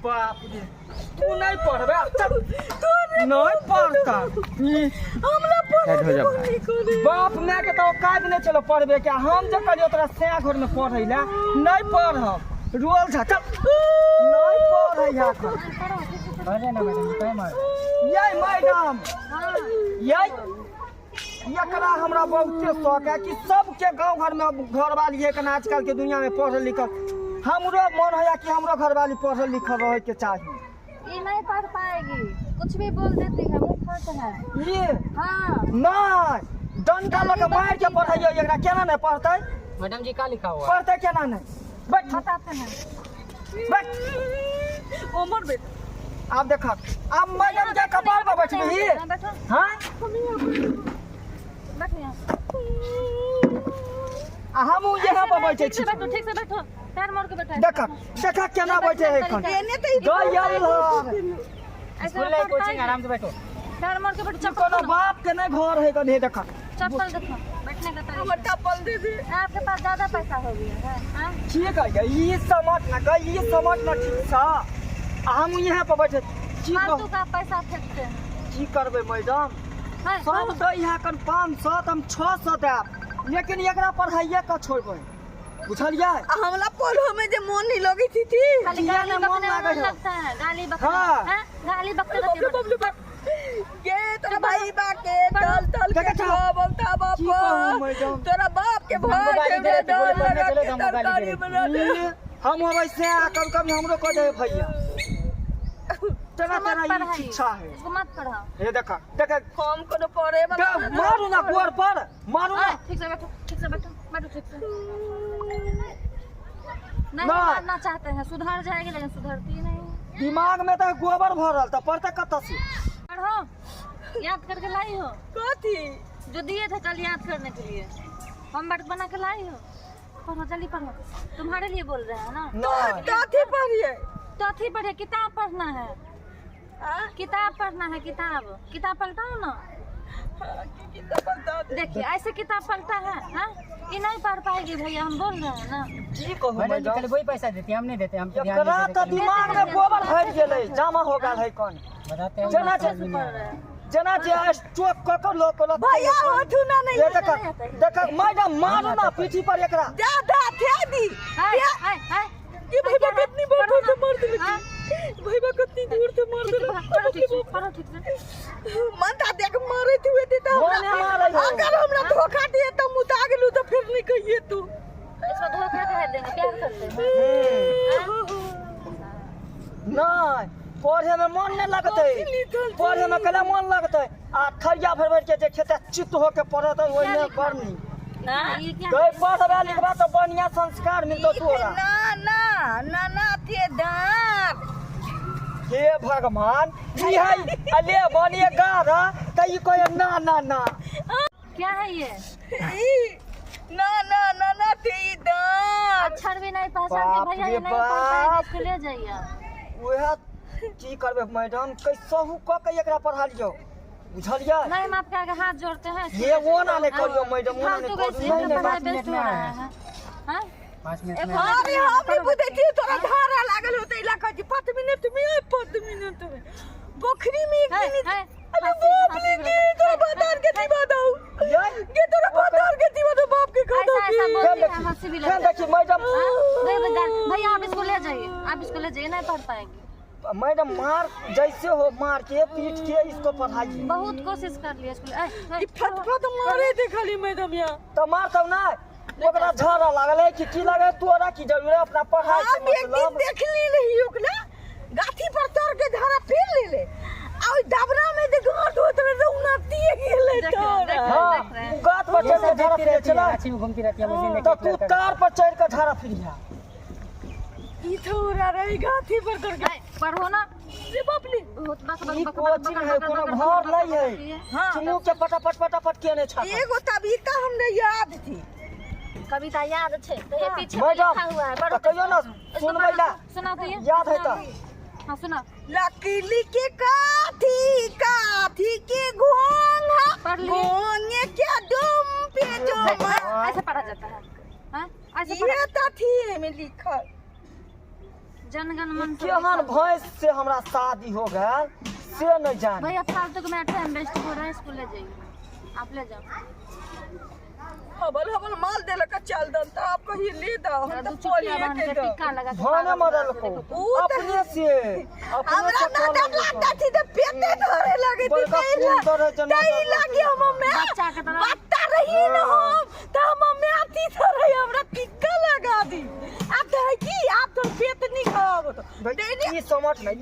बाप रे तू नहीं पढ़बे नहीं पढ़ता बाप मैं के तो काज नहीं चलो पढ़बे क्या हम जो कहियो तोरा से घर में पढ़ै ला नहीं पढ़ब रोल झा चल नहीं पढ़ै या अरे ना मैडम काय मार ये मैडम ये एकरा हमरा बहुते शौक है कि सबके गांव घर में घर वाली है कि आजकल के दुनिया में पढ़ल लिखल हमरो मन है कि हमरो घर वाली पढ़ल लिखल रहे के चाहिए। ये नहीं पढ़ पाएगी कुछ भी बोल देती है मुफ्त है ये हाँ नहीं डंडा लगा मार के पढ़ाइयो एकरा केना नहीं पढ़तै मैडम जी का लिखा हुआ पढ़तै केना नहीं बैठ बताते हैं बैठ उमर बेटा आप देखा अब मैडम के कपाल पर बैठबी बैठो हां बैठो यहाँ हम यहां पर बैठे छी बैठो ठीक से बैठो पैर मार के बैठो देखा देखा केना बैठे है कन गयल स्कूल ले कोचिंग आराम से बैठो पैर मार के बैठो कोनो बाप के नहीं घर है कन हे देखा चप्पल देखो बैठने का तरीका चप्पल दे दे आपके पास ज्यादा पैसा हो गया है हां ठीक है ये समझ ना ठीक था हम यहाँ पर बैठे की फालतू का पैसा फेंकते हैं की करबे मैडम सब तो यहाँ कन 500 हम 600 देब लेकिन एकरा पढ़ाइए का छोड़बै बुझलिए हमला पढ़ो में जे मन नहीं लगी थी खाली गाली बकने में लगता है गाली बकने हैं गाली बकते ये तोरा भाई बा के तल के बोलता बाप तोरा बाप के भाई के डर तरकारी बना दे हम वैसे कभी हमरो कह दे भैया तेरा इच्छा है इसको मत पढ़ाओ ये देखा हम कोनो पढ़े वाला मारू ना गोर पर मारू ना ठीक से बैठो ठीक से बैठो ठीक से नहीं पढ़ना चाहते हैं सुधर जाएगी लेकिन सुधरती नहीं दिमाग में तो गोबर भरल तो पढ़ते कत से पढ़ो याद करके लाई हो कथी जो दिए थे कल याद करने के लिए होमवर्क बना के लाई हो पढ़ो जल्दी पढ़ो तुम्हारे लिए बोल रहे हैं ना कथी पढ़िए चौथी पढ़े किताब पढ़ना है किताब पढ़ना है किताब पलटाओ ना देखिए ऐसे किताब पलटा है हाँ? ये नहीं पढ़ पाएगी भैया हम बोल रहे हैं ना जी कहूं मैडम जी कल वही पैसा देते हम नहीं देते हम ध्यान एकरा तो दिमाग में गोबर भर गेलै जमा हो गेल है कौन बताते हैं जना जे स्ट्रोक क क लोक भैया होठू ना नहीं देख मैडम मारू ना पीठी पर एकरा ज्यादा थे दी ये भैया कितनी बार से मार दे भैया कितनी दूर से मार दे पढ़ो ठीक से मनता देख मारे तू देता अगर हमरा धोखा दिए तो मुता गेलू तो फिर नहीं कहिए तू इसको धोखा कह देंगे प्यार करते हैं नहीं पढ़े में मन नहीं लगते पढ़े में कला मन लगते आ थरिया भर भर के जे खेते चित्त होके पढ़ते ओइ में करनी ये क्या गई पढ़बा लिखबा तो बढ़िया संस्कार मिलतो तोरा ना थे दांत हे भगवान ई है अले बनिए गाधा कई कोई ना क्या है ये ना थे दांत अक्षर भी नहीं पहचानते भैया ये नहीं पढ़ पाएंगे इसको ले जाइए ओहे की करबे मैडम कैसहू क के एकरा पढ़ा लियो बुझलिए नहीं हम आपके आगे हाथ जोड़ते हैं ये वो ना नहीं करियो मैडम वो ना फालतू नहीं का इसमें पढ़ाई बेस्ट हो रहा है हाँ 5 मिनट में अरे हम भी बुझे थी तोरा धारा लागल होते इलाका जी 5 मिनट में पोखरी में एक मिनट अरे बाप रे के तोरा बता के दी बताओ के तोरा बता के दी बताओ बाप के खाता ऐसा बोलते हैं हंसी भी लगती है देखिए मैडम भैया आप इसको ले जाइए नहीं पढ़ पाएंगे मैडम मार जैसे हो मार के पीट के इसको पढ़ाइए बहुत कोशिश कर लिया स्कूल फटफट मारे थे खाली मैडम यहाँ तो मार तब ना ओकरा झाड़ा लागल है कि की लगे तोरा की जरूरत अपना पढ़ाई के हम एक दिन मतलब देख ली रही ओकला गाठी पर चढ़ के झाड़ा फिर ले आ डबरा में जे गांठ होत रहे रौना दिए गेले तोरा हां गात पर चढ़ के झाड़ा फिर चला अच्छी घूमती रहती है मुझे तो तू तार पर चढ़ के झाड़ा फिरिया ई थोड़ा रही गाठी पर चढ़ के पढ़ो ना रे बाप रे बहुत बक ई कोचिंग है कोनो घर नहीं है चुनु के फटाफट केने छा एगो कविता हमने याद थी कविता याद छे तो ये पीछे मैडम लिखा हुआ है तो कहियो ना सुनबै ला सुना तो ये याद है तो हां सुना लकीली के काठी के घोंघा पढ़ लिए घोंगे क्या दुम पे जो ऐसे पढ़ा जाता है हां ऐसे ये तो थी में लिखा जनगण मन से केहन भैंस से हमरा शादी हो गया से नहीं जान। भैया फालतू के मैं टाइम वेस्ट हो रहा है, स्कूल ले जाइए, आप ले जाओ। हबल माल देला का चल दन त आप कहीं ले दो हम दो तो चुटिया पोलिए बांध के के दो टिक्का लगा के भाने मरल को अपने से हमरा ना लगता थी तो पेटे धरे लगे थी बड़का फूल धरे जना नहीं लगी हम में बच्चा के तरह बत्ता रही न हम त हम में आती धरे हमरा टिक्का लगा दी। आप तो है की आप तो पेट नहीं खाओ तो ये समझ नहीं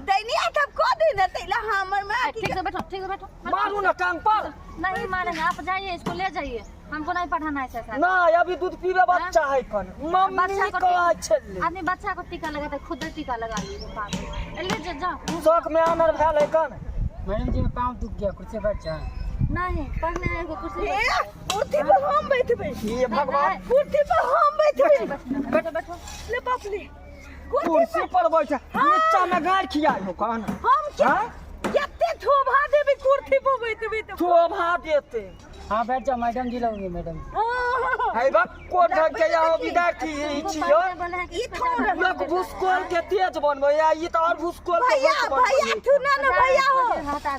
दैनी आ तब को दिन तैला हमर में ठीक से बैठो मारू ना टांग पर। नहीं मारेंगे, आप जाइए, इसको ले जाइए, हमको नहीं पढ़ाना है ऐसा। ना अभी दूध पीवे बच्चा है कन मम्मी को छले आदमी बच्चा को टीका लगाता है, खुद टीका लगा लीजिए, ले जाओ। शौक में आनर भेल है कन। मैडम जी में पाँव दुख गया, कुर्सी बैठ जा। नहीं पढ़ने आए को कुर्सी कुर्सी पर हम बैठबे। ये भगवान कुर्सी पर हम बैठबे। बैठो ले बाप ले कुर्सी पर बैठा नीचा में गाड़ खियाई हो कन। हम केते थोभा देबे कुर्सी पर बैठबे तो थोभा देते। हाँ बैठ जाओ, मैडम जी लोगे मैडम। है बा कोट ढक के यहाँ विद्यार्थी छियो ई थोड़ा लोग भूसकोल के तेज बनबे या ई तो और भूसकोल के भैया भैया सुना ना भैया हो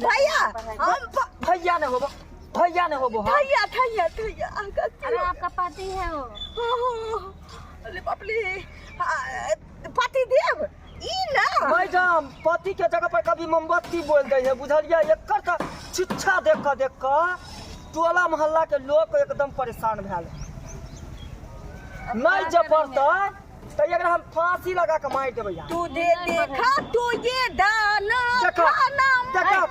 भैया हम भैया ने होबो भैया भैया अरे आपका पति है वो। अरे बाप ले पति देव ई ना मैडम पति के जगह पर कभी मोमबत्ती बोल दे है बुझलिए। एकर का शिक्षा देख के टोला मोहल्ला के लोग एकदम परेशान भेल। नहीं जब पड़ता तो एकरा हम फांसी लगा के मार देबै। तू दे देखा तू ये दाना देखा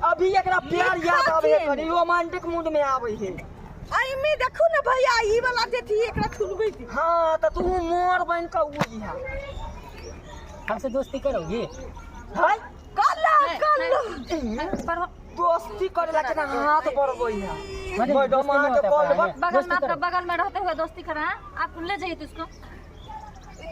अभी एकरा प्यार याद आवे है, करी रोमांटिक मूड में आवे है। आई में देखो ना भैया ई वाला देती एकरा थुलबै थी। हां त तू मोर बन का उई है। हमसे दोस्ती करोगी? है कल दोस्ती करे ला के हाथ बढ़बै है। मैडम आ के कॉल बगल में रहते हुए दोस्ती करा, आप ले जाइए तो इसको।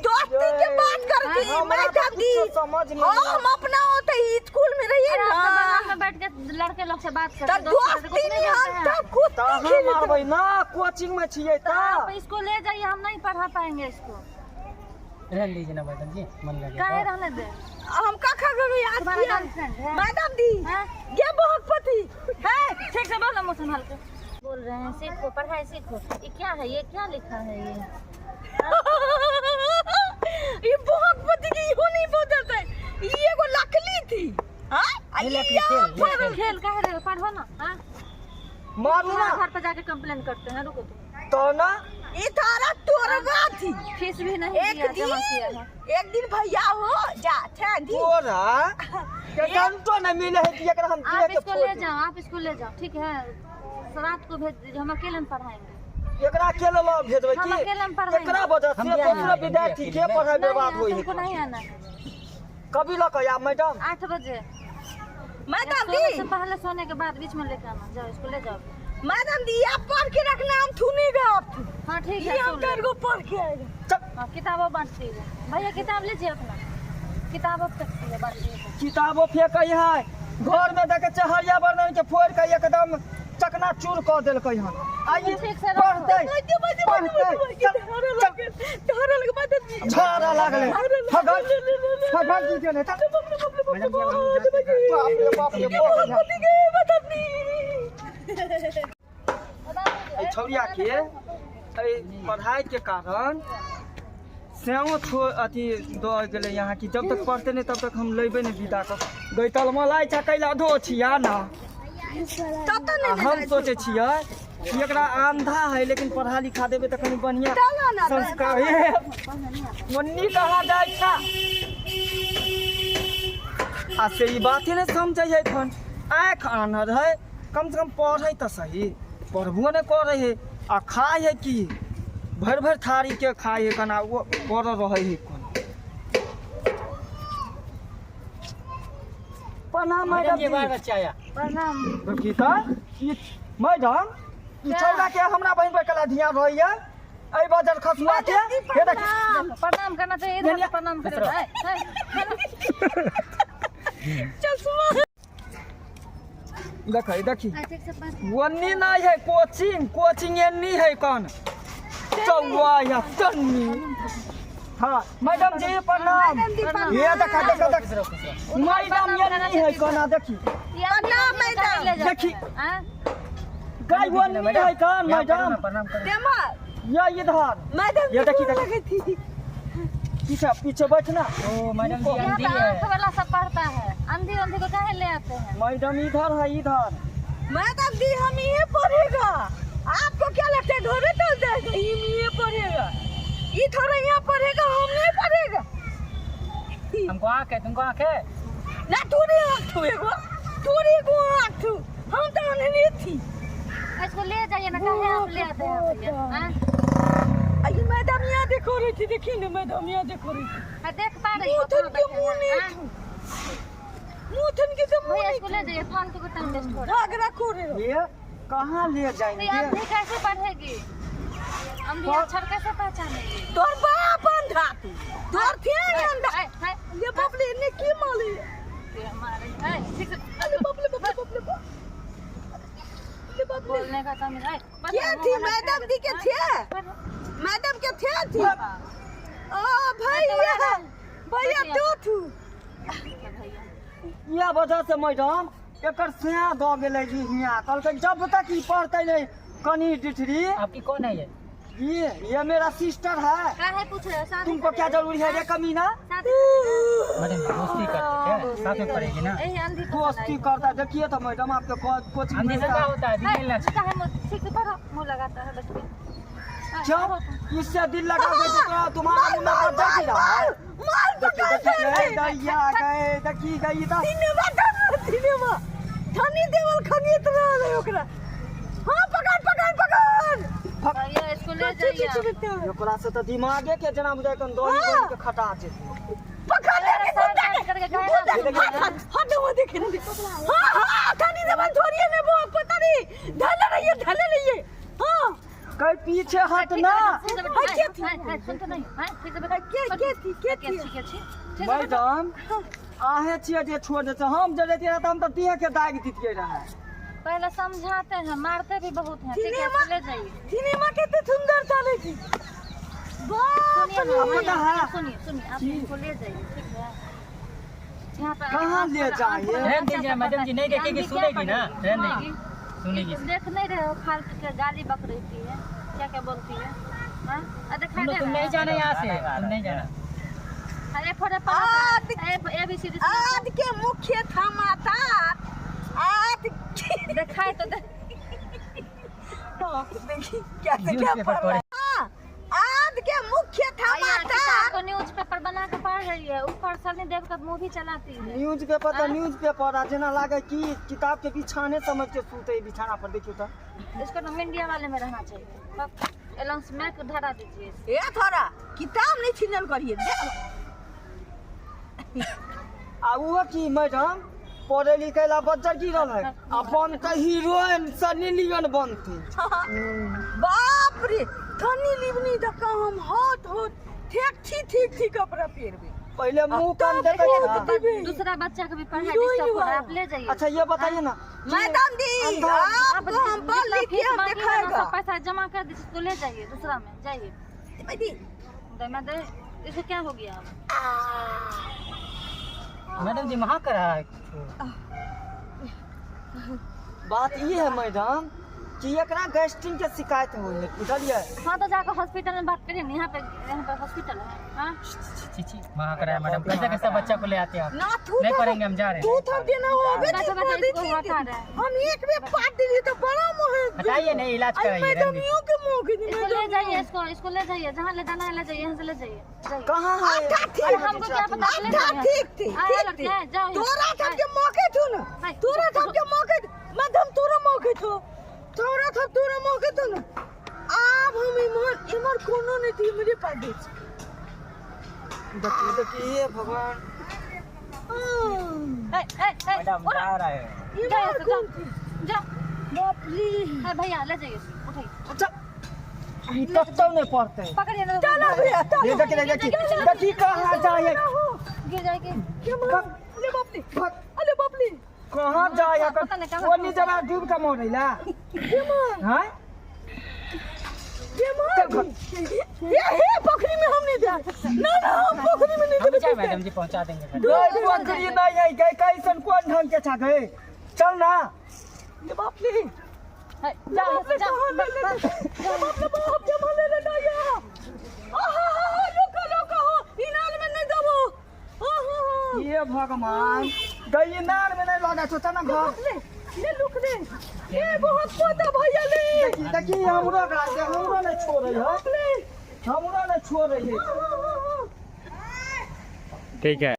दोस्ती के बात करती मैडम दी समझ नहीं हम अपना होते ही स्कूल में रहिए अरे ना आप बगल में बैठ के लड़के लोग से बात करते तब दोस्ती नहीं हम तब खुद त हम मारबै ना कोचिंग में छियै त आप इसको ले जाइए, हम नहीं पढ़ा पाएंगे इसको। रहने दीजिए ना मैडम जी, मन लगे काहे रहने दे? हम का खा गए आज तुम्हारा गर्लफ्रेंड है? मैडम दी हाँ? ये बहुत पति है ठीक से बोलो, मुंह संभाल के बोल रहे हैं। सीखो, पढ़ाई सीखो। ये क्या है, ये क्या लिखा है ये बहुत पति की हो नहीं बोलता है। ये को लकली थी हां ये लकली खेल कह रहे हो, पढ़ो ना। हाँ मारू ना घर पे जाके कंप्लेन करते हैं, रुको तो ना ये तारा तोरवा थी। फीस भी नहीं दिया, जमा किया है। एक दिन भैया हो जा था दी तोरा के घंटो न मिले है कि एकरा हम आप दे के इसको ले जाओ, आप इसको ले जाओ, ठीक है? रात को भेज दीजिए, हम अकेले में पढ़ाएंगे। एकरा अकेले लो भेजबै हम की अकेले में पढ़ाएंगे। एकरा वजह से दूसरा विद्यार्थी के पढ़ाई बर्बाद होई है। तुमको नहीं आना। कभी लक या मैडम 8 बजे मैडम सोने दी से पहले, सोने के बाद बीच में लेकर आना। जाओ, इसको ले जाओ। मैडम दी आप पढ़ के रखना, हम थूनेगा आप हाँ ठीक ये है, हम तेरे को पढ़ के आएगा। हाँ, किताबों बांट दीजिए भैया, किताब लीजिए अपना, किताबों बांट दीजिए। किताबो फेंकै है घर में देखे चहरिया बर्तन के फोड़ के एकदम चकना चूर कर देलकै हन। आइए ठीक से पढ़तै झाड़ा लागले फगल जी के नेता मैडम जी हम बाप रे छौरिया के पढ़ाई के कारण सेहो अथी दऽ गेलै यहाँ की जब तक पढ़ते नहीं तब तक हम लेबे नहीं विदा कर गैतल मलाई चकैला धो छिया ना। हम सोचे छियै कि एकरा आंधा है लेकिन पढ़ा लिखा देबे त कनी बढ़िया संस्कार है। मुन्नी कहाँ जाइ छा आ से ई बाते नहीं समझै है। खन आँख आनर है, कम से कम पढ़े तो सही, पढ़बो नहीं करे है आ खाए है कि भर भर थारी के खाए है कना वो पढ़ रहे है। प्रणाम मैडम जी, मैडम बाल बच्चा आया। प्रणाम। गीता मैडम ई छौड़ा के हमरा बहन पर कला ध्यान रही है। ए बजर खसुआ के हे देख प्रणाम करना चाहिए, इधर से प्रणाम करो। चल सुनो देखै देखी ठीक से पढ़। वन्नी नहीं है कोचिंग, कोचिंग एन्नी है कन चौवा या तन्नी हाँ मैडम जी प्रणाम। मैडम जी, प्रणाम। ये देखा देखा देख खुश रहो। मैडम ये नहीं है कोना देखी देखी गाय वो नहीं है कान मैडम प्रणाम करो। देमा ये इधर मैडम ये देखी लगी देखी थी। पीछे पीछे बैठना ओ मैडम जी यहाँ अंधी पे है। आंख वाला सब पढ़ता है, अंधी अंधी को काहे ले आते हैं? मैडम इधर है इधर मैडम जी हम ये पढ़ेगा, आपको क्या लगता है घरे चल जाएगा? ये पढ़ेगा, ये थोड़ा यहाँ पढ़ेगा, हम नहीं पढ़ेगा। हमको आँख है, तुमको आँख है? ना तूने आँख तू एगो, तूने को आँख तू, हम तो नहीं थी। इसको ले जाइए ना, काहे आप ले आते हैं भैया? हाँ? अरे मैडम यहाँ देखो रही थी, देखी ना मैडम यहाँ देखो रही थी। हाँ, देख पा रही हो मुँह के मुँह नहीं हाँ? थू, मुँह थन के तो मुँह भैया नहीं इसको ले जाइए, फालतू को टाइम वेस्ट हो रहा है। भाग रखो रे। ये कहाँ ले तो ये जाएंगे अंधी कैसे पढ़ेगी? अंधी अक्षर कैसे पहचानेगी? तोर बाप अंधा तू, तोर थे अंधा। हाय, हाय, ये बबली ने की माली? ये हमारे हाय, ठीक है, अरे बबली बबली बबली बबली बबली। बोलने का तमीज है। क्या थी मैडम जी के थे? मैडम के थे थी? ओ भैया, भैया तो थू। ये वजह से मैडम एकर सिया दो गेले जी हिया कहलकै जब तक ई पढ़तै नहीं कनी डिठरी आपकी कौन है ये? ये मेरा सिस्टर है काहे पूछ रहे हो? शादी तुमको क्या जरूरी है रे कमीना शादी मैडम जी दोस्ती करते हैं, साथ में पड़ेगी ना। यही अंधी को दोस्ती करता है देखिए तो मैडम आपके कोचिंग अंधी में से क्या होता है? दिखेल ना चाहे मुझ ठीक से पढ़ो, मुँह लगाता है बच्चे। क्यों इससे दिल लगा के तो तुम्हारा मुंह में पड़ जाएगी ना मार देखिए देखिए दैया गए देखी गई तो सिनेमा धनी देवल खंगित रहे ओकरा। हां पकड़ पकड़ पकड़। भैया इसको ले जाइए। ओकरा से तो दिमागे के जना बुझाय कन दही बन के खटा जे पकड़ ले के सर काट करके गायब हट वो देखे ना। हां हां धनी देवल छोड़िए ने वो पता नहीं ढल रही है। हां कई पीछे हटना सुन तो नहीं हां ठीक से के थी मैडम आहे छिए जे छोड़ देते हम जे रहते रहे हम तो दिए के दाग दीतिए रहे पहले समझाते हैं, मारते भी बहुत हैं। ठीक है इसको ले जाइए। सिनेमा कितने सुंदर चले थी। बाप सुनिए अब पता है? सुनिए सुनिए आप इसको ले जाइए, ठीक है? यहाँ पे कहाँ ले जाइए? रहने दीजिए मैडम जी, नहीं देखेगी सुनेगी ना, रहने दीजिए सुनेगी। देख नहीं रहे हो फालतू के गाली बक रही है, क्या क्या बोलती है? हाँ? दिखाई दे तुम नहीं जाना यहाँ से, तुम नहीं जाना। अरे फोड़े पर ABCD आज के मुख्य थमाता आज दिखाई तो दे। देखी कैसे क्या न्यूज़पेपर पढ़ रहा है। आज के मुख्य थमाता को न्यूज पेपर बना के पढ़ रही है, ऊपर सर देव का मूवी चलाती है। न्यूज पेपर तो न्यूज पेपर आ जना लागे कि किताब के बिछाने समझ के सूते बिछाना पर देखियो तो इसको तो मीडिया वाले में रहना चाहिए। अनाउंसमेंट धरा दीजिए। ये थोड़ा किताब नहीं छीनल करिए देख। आ वो की मैडम पढ़े लिखे ला बच्चा की रहल है अपन का हीरोइन सनी लियोन बनती बाप रे धनी लिवनी तो काम हाथ ठीक कपड़ा पहनबे। पहले मुंह कान देखे दूसरा बच्चा को भी पढ़ाई डिस्टर्ब हो रहा है, आप ले जाइए। अच्छा ये बताइए ना मैडम जी आपको हम पढ़ लिख के हम दिखाएगा। सब पैसा जमा कर दीजिए तो ले जाइए, दूसरा में जाइए। मैं दे इसको क्या हो गया मैडम जी वहाँ कर रहा है। बात ये है मैडम कि एकरा गैस्ट्रिक के शिकायत हो है बुझलिए। हाँ तो जाकर हॉस्पिटल में बात करिए। यहाँ पे हॉस्पिटल है। हाँ छी वहाँ कर रहा है मैडम, कैसे कैसे बच्चा को ले आते हैं आप? ना तू नहीं पढ़ेंगे, हम जा रहे तू हैं। थक देना होगा बैठो बैठो इसको हटा रहे हैं। हम एक में पाट दिए तो बड़ा मोह हटाइए नहीं, इलाज कराइए। मैडम रहने यूं के मोह के इसको ले जाइए, इसको ले जाइए, जहाँ ले जाना है ले जाइए, यहाँ से ले जाइए जाइए। कहाँ है अरे हमको क्या पता, ले जाइए। ठीक थी आए लड़के जाओ। तोरा सब के मौके थू ना, तोरा सब के मौके मैडम तोरा मौके थू, तोरा सब तोरा मौके थू ना। अब हम इमर कोनो नहीं थी मेरे पास देखिए भगवान मैडम जा रहा है। जा भैया ले जाइए, उठाइए अच्छा ई तब तो नहीं पढ़ते पकड़िए ना। चलो भैया ये देखिए कहाँ जाए गिर जाएगी। अरे बापली अरे बापली कहाँ जाए पता नहीं कहाँ वो नीचे डूब के मोड़ रही ला हैं ये पोखरी में हम नहीं जा ना हम पोखरी में नहीं हम जाए मैडम जी पहुंचा देंगे गई पोखरी नहीं है गई कैसन कौन ढंग के छा गए चल ना ये बाप रे जा जा बाप के माने ले डाया लोका इनार में नहीं दबो ये भगवान गई नार में नहीं लगा तो ना घर ले लुक दे ये बहुत पोता भैया ले देखी हमरो गाछ दे हमरो नहीं छोड़ रही है हमरो नहीं छोड़ रही है ठीक है।